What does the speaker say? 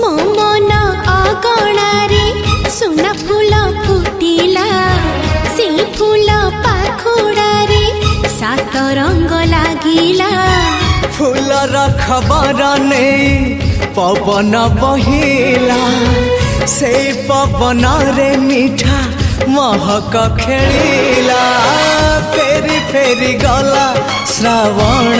मो मन अगणारे सुना फूल फुटिला से फूल पाखुड़ारे सात रंग लागिला फूलर खबर नहीं पवन बहिला से पवन रे मीठा महक खेलिला फेरी फेरी गला श्रावण